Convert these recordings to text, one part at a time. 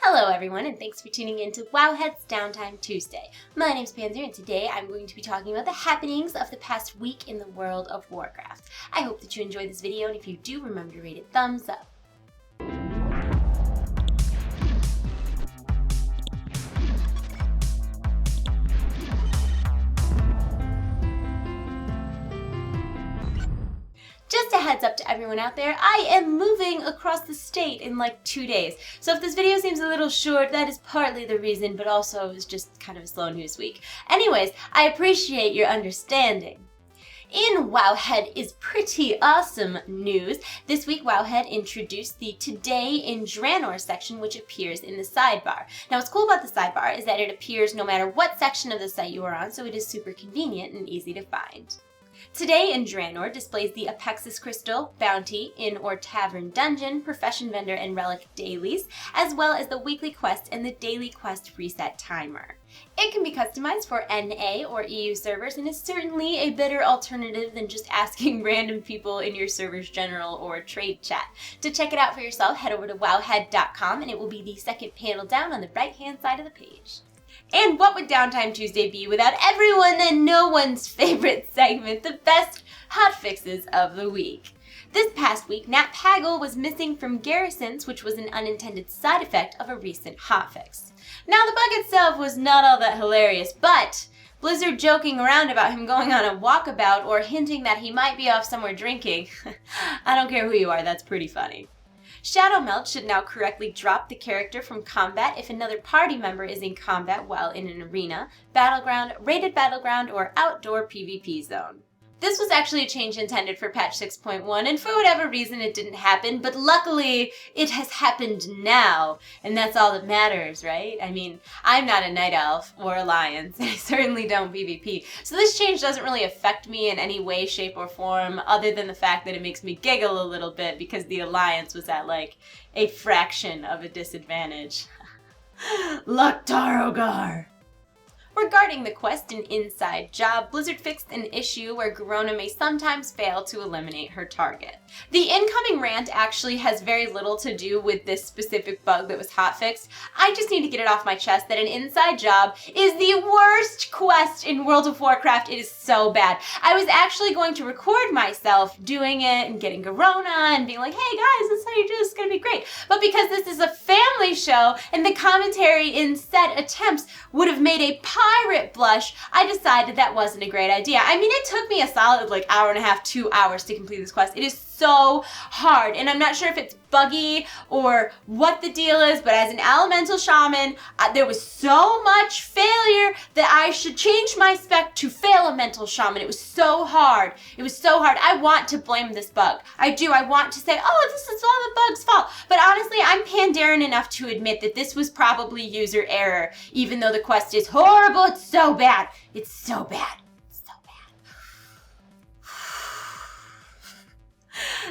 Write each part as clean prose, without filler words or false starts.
Hello everyone, and thanks for tuning in to Wowhead's Downtime Tuesday. My name's Panzer, and today I'm going to be talking about the happenings of the past week in the world of Warcraft. I hope that you enjoyed this video, and if you do, remember to rate it thumbs up. Just a heads up to everyone out there, I am moving across the state in like 2 days. So if this video seems a little short, that is partly the reason, but also it was just kind of a slow news week. Anyways, I appreciate your understanding. In Wowhead is pretty awesome news. This week, Wowhead introduced the Today in Draenor section, which appears in the sidebar. Now, what's cool about the sidebar is that it appears no matter what section of the site you are on, so it is super convenient and easy to find. Today in Draenor displays the Hotfixes Crystal, Bounty, Inn or Tavern Dungeon, Profession Vendor, and Relic dailies, as well as the weekly quest and the daily quest reset timer. It can be customized for NA or EU servers and is certainly a better alternative than just asking random people in your server's general or TradeChat. To check it out for yourself, head over to wowhead.com and it will be the second panel down on the right-hand side of the page. And what would Downtime Tuesday be without everyone and no one's favorite segment, the best hotfixes of the week? This past week, Nat Pagel was missing from garrisons, which was an unintended side effect of a recent hotfix. Now, the bug itself was not all that hilarious, but Blizzard joking around about him going on a walkabout or hinting that he might be off somewhere drinking. I don't care who you are, that's pretty funny. Shadowmeld should now correctly drop the character from combat if another party member is in combat while in an arena, battleground, rated battleground, or outdoor PvP zone. This was actually a change intended for patch 6.1, and for whatever reason it didn't happen, but luckily it has happened now, and that's all that matters, right? I mean, I'm not a night elf or alliance, and I certainly don't PvP, so this change doesn't really affect me in any way, shape, or form, other than the fact that it makes me giggle a little bit because the alliance was at like a fraction of a disadvantage. Loktarogar! Regarding the quest and inside job, Blizzard fixed an issue where Garona may sometimes fail to eliminate her target. The incoming rant actually has very little to do with this specific bug that was hotfixed. I just need to get it off my chest that an inside job is the worst quest in World of Warcraft. It is so bad. I was actually going to record myself doing it and getting Garona and being like, hey guys, this is how you do this, it's gonna be great. But because this is a family show and the commentary in set attempts would have made a pirate blush, I decided that wasn't a great idea. I mean, it took me a solid like hour and a half, 2 hours to complete this quest. It is so hard, and I'm not sure if it's buggy or what the deal is, but as an elemental shaman, there was so much failure that I should change my spec to fail-elemental shaman. It was so hard. It was so hard. I want to blame this bug. I do. I want to say, oh, this is all the bug's fault. But honestly, I'm Pandaren enough to admit that this was probably user error, even though the quest is horrible. It's so bad. It's so bad.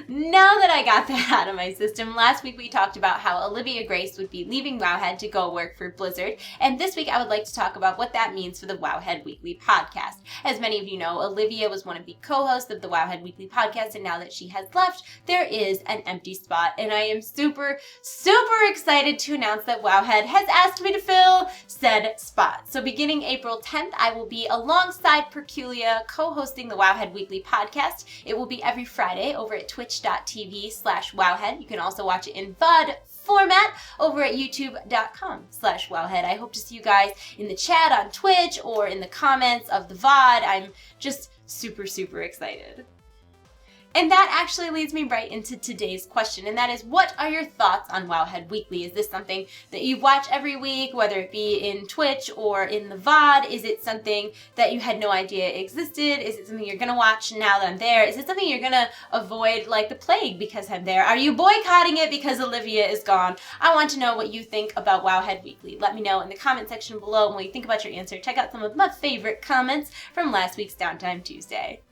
Now that I got that out of my system, last week we talked about how Olivia Grace would be leaving Wowhead to go work for Blizzard, and this week I would like to talk about what that means for the Wowhead Weekly podcast. As many of you know, Olivia was one of the co-hosts of the Wowhead Weekly podcast, and now that she has left, there is an empty spot, and I am super excited to announce that Wowhead has asked me to fill said spot. So beginning April 10th, I will be alongside Perculia co-hosting the Wowhead Weekly podcast. It will be every Friday over at twitch.tv/wowhead. You can also watch it in VOD format over at youtube.com/wowhead. I hope to see you guys in the chat on Twitch or in the comments of the VOD. I'm just super excited. And that actually leads me right into today's question, and that is, what are your thoughts on Wowhead Weekly? Is this something that you watch every week, whether it be in Twitch or in the VOD? Is it something that you had no idea existed? Is it something you're gonna watch now that I'm there? Is it something you're gonna avoid like the plague because I'm there? Are you boycotting it because Olivia is gone? I want to know what you think about Wowhead Weekly. Let me know in the comment section below, and when you think about your answer, check out some of my favorite comments from last week's Downtime Tuesday.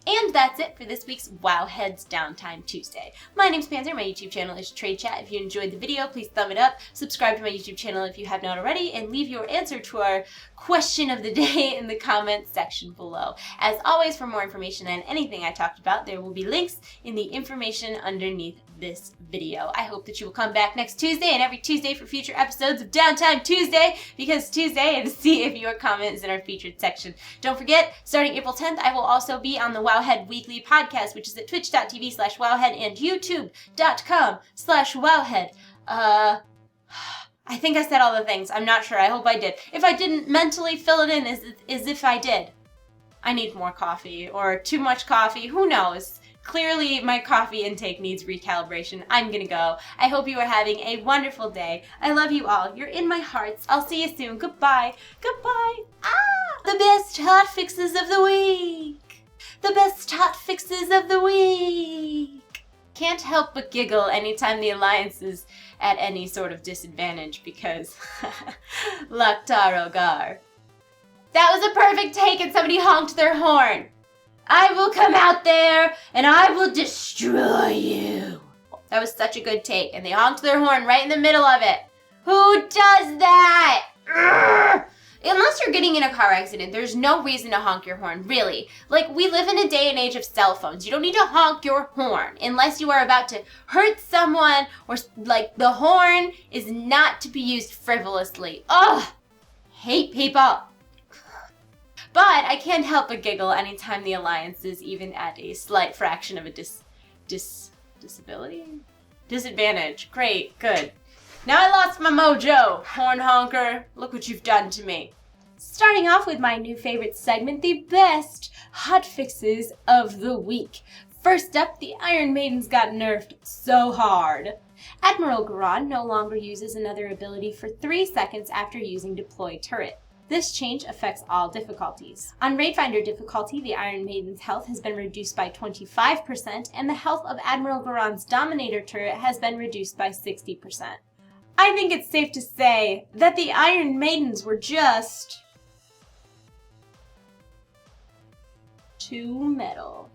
And that's it for this week's Wowhead's Downtime Tuesday. My name's Panzer, my YouTube channel is TradeChat. If you enjoyed the video, please thumb it up, subscribe to my YouTube channel if you have not already, and leave your answer to our question of the day in the comments section below. As always, for more information on anything I talked about, there will be links in the information underneath this video. I hope that you will come back next Tuesday and every Tuesday for future episodes of Downtime Tuesday, because Tuesday is to see if your comment is in our featured section. Don't forget, starting April 10th, I will also be on the Wowhead Weekly Podcast, which is at twitch.tv/wowhead and youtube.com/wowhead. I think I said all the things. I'm not sure. I hope I did. If I didn't, mentally fill it in as if I did. I need more coffee, or too much coffee. Who knows? Clearly, my coffee intake needs recalibration. I'm gonna go. I hope you are having a wonderful day. I love you all. You're in my hearts. I'll see you soon. Goodbye. Goodbye. The best hotfixes of the week. The best hotfixes of the week. Can't help but giggle anytime the Alliance is at any sort of disadvantage because Laktar Ogar. That was a perfect take and somebody honked their horn. I will come out there and I will destroy you. That was such a good take, and they honked their horn right in the middle of it. Who does that? Urgh! Unless you're getting in a car accident, there's no reason to honk your horn, really. Like, we live in a day and age of cell phones. You don't need to honk your horn unless you are about to hurt someone, or, like, the horn is not to be used frivolously. Ugh! Hate people. But I can't help but giggle anytime the Alliance is even at a slight fraction of a disability? Disadvantage. Great, good. Now I lost my mojo, horn honker. Look what you've done to me. Starting off with my new favorite segment, the best hotfixes of the week. First up, the Iron Maidens got nerfed so hard. Admiral Garan no longer uses another ability for 3 seconds after using Deploy Turret. This change affects all difficulties. On Raidfinder difficulty, the Iron Maiden's health has been reduced by 25%, and the health of Admiral Garan's Dominator turret has been reduced by 60%. I think it's safe to say that the Iron Maidens were just too metal.